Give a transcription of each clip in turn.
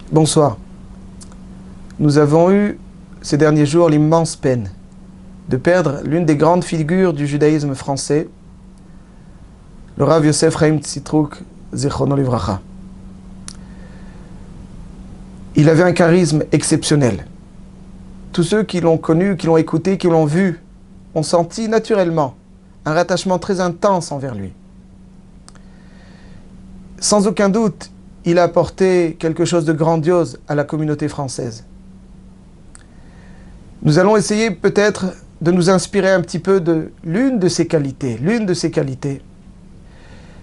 Bonsoir. Nous avons eu ces derniers jours l'immense peine de perdre l'une des grandes figures du judaïsme français, le Rav Yosef Chaim Tsitrouk, Zichrono Livracha. Il avait un charisme exceptionnel. Tous ceux qui l'ont connu, qui l'ont écouté, qui l'ont vu, ont senti naturellement un rattachement très intense envers lui. Sans aucun doute, il a apporté quelque chose de grandiose à la communauté française. Nous allons essayer peut-être de nous inspirer un petit peu de l'une de ses qualités.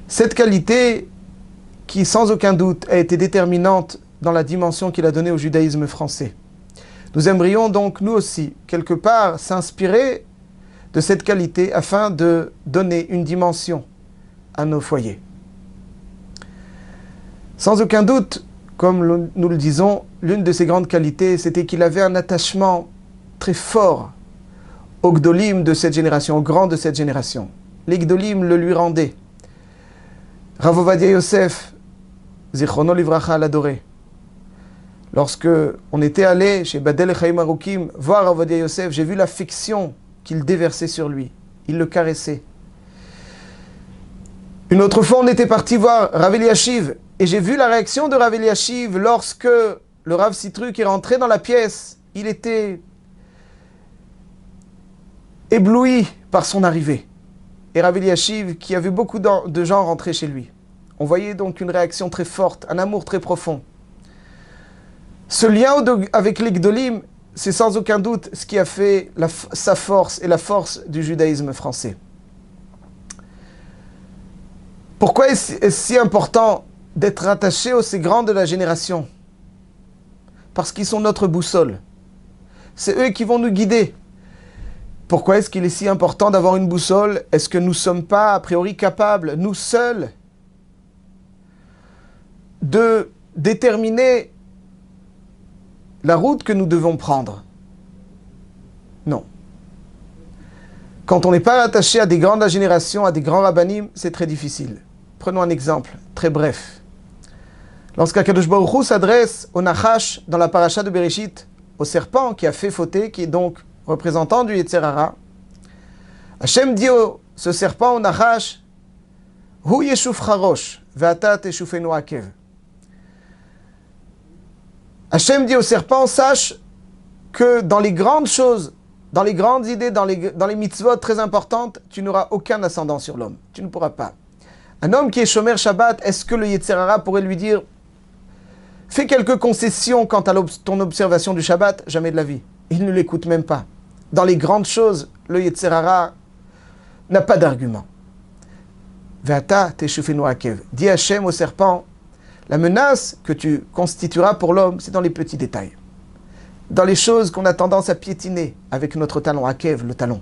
Cette qualité qui, sans aucun doute, a été déterminante dans la dimension qu'il a donnée au judaïsme français. Nous aimerions donc, nous aussi, quelque part, s'inspirer de cette qualité afin de donner une dimension à nos foyers. Sans aucun doute, comme nous le disons, l'une de ses grandes qualités, c'était qu'il avait un attachement très fort aux Gdolim de cette génération, aux grands de cette génération. Les Gdolim le lui rendaient. Rav Ovadia Yosef, Zichrono Livracha, l'adorait. Lorsque on était allé chez Badel et Chaim Arukim voir Rav Ovadia Yosef, j'ai vu l'affection qu'il déversait sur lui. Il le caressait. Une autre fois, on était parti voir Rav Eliashiv, et j'ai vu la réaction de Rav Eliashiv lorsque le Rav Tsitrouk est rentré dans la pièce. Il était ébloui par son arrivée. Et Rav Eliashiv, qui a vu beaucoup de gens rentrer chez lui. On voyait donc une réaction très forte, un amour très profond. Ce lien avec les Gdolim, c'est sans aucun doute ce qui a fait sa force et la force du judaïsme français. Pourquoi est-ce si important d'être attaché aux ces grands de la génération? Parce qu'ils sont notre boussole. C'est eux qui vont nous guider. Pourquoi est-ce qu'il est si important d'avoir une boussole? Est-ce que nous ne sommes pas, a priori, capables, nous seuls, de déterminer la route que nous devons prendre? Non. Quand on n'est pas attaché à des grands de la génération, à des grands rabbanim, c'est très difficile. Prenons un exemple, très bref. Lorsqu'Akadosh Baruch Hu s'adresse au Nachash dans la paracha de Bereshit, au serpent qui a fait fauter, qui est donc représentant du Yetzer Hara, Hachem dit ce serpent au Nachash, Hu yeshufcha rosh, ve'ata teshufenu akev. Hachem dit au serpent, sache que dans les grandes choses, dans les grandes idées, dans les mitzvot très importantes, tu n'auras aucun ascendant sur l'homme. Tu ne pourras pas. Un homme qui est Shomer Shabbat, est-ce que le Yetzer Hara pourrait lui dire fais quelques concessions quant à ton observation du Shabbat? Jamais de la vie. Il ne l'écoute même pas. Dans les grandes choses, le Yetzer Hara n'a pas d'argument. Ve'ata teshufenu akev. Dit Hachem au serpent, la menace que tu constitueras pour l'homme, c'est dans les petits détails. Dans les choses qu'on a tendance à piétiner avec notre talon, akev, le talon.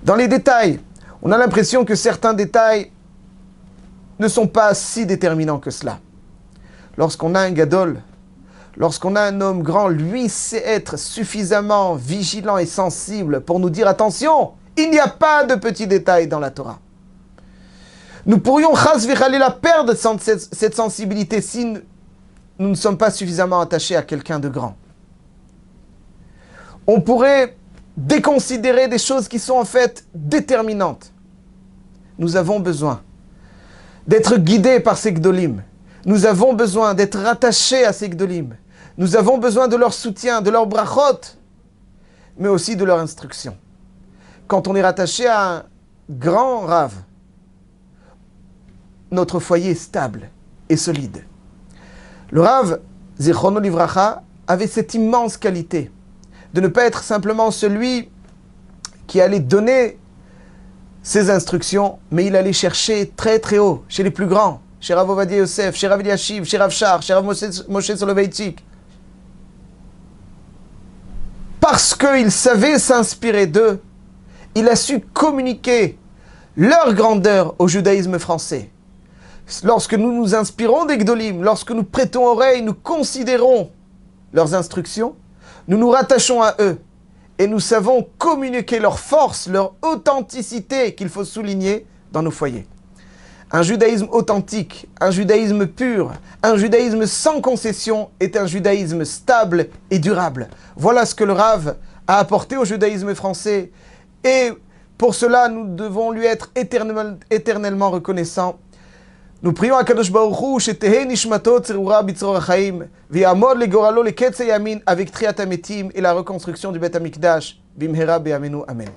Dans les détails, on a l'impression que certains détails ne sont pas si déterminants que cela. Lorsqu'on a un gadol, lorsqu'on a un homme grand, lui sait être suffisamment vigilant et sensible pour nous dire attention, il n'y a pas de petits détails dans la Torah. Nous pourrions chas v'chalila perdre cette sensibilité si nous ne sommes pas suffisamment attachés à quelqu'un de grand. On pourrait déconsidérer des choses qui sont en fait déterminantes. Nous avons besoin d'être guidés par ces Gdolim. Nous avons besoin d'être rattachés à ces Gdolim. Nous avons besoin de leur soutien, de leur brachot, mais aussi de leur instruction. Quand on est rattaché à un grand Rav, notre foyer est stable et solide. Le Rav, Zichrono Livracha, avait cette immense qualité de ne pas être simplement celui qui allait donner ses instructions, mais il allait chercher très très haut, chez les plus grands, chez Rav Ovadia Yosef, chez Rav Eliashiv, chez Rav Shar, chez Rav Moshe Soloveitchik. Parce qu'il savait s'inspirer d'eux, il a su communiquer leur grandeur au judaïsme français. Lorsque nous nous inspirons des Gdolim, lorsque nous prêtons oreille, nous considérons leurs instructions, nous nous rattachons à eux et nous savons communiquer leur force, leur authenticité qu'il faut souligner dans nos foyers. Un judaïsme authentique, un judaïsme pur, un judaïsme sans concession est un judaïsme stable et durable. Voilà ce que le Rav a apporté au judaïsme français. Et pour cela, nous devons lui être éternellement reconnaissants. Nous prions à Kadosh Baruch Hu, shetehe nishmato tzerura bitzror hachaim, v'yamod legoralo leketze yamin, avec Triat HaMetim et la reconstruction du Beth HaMikdash, bimhera be'amenu, amen.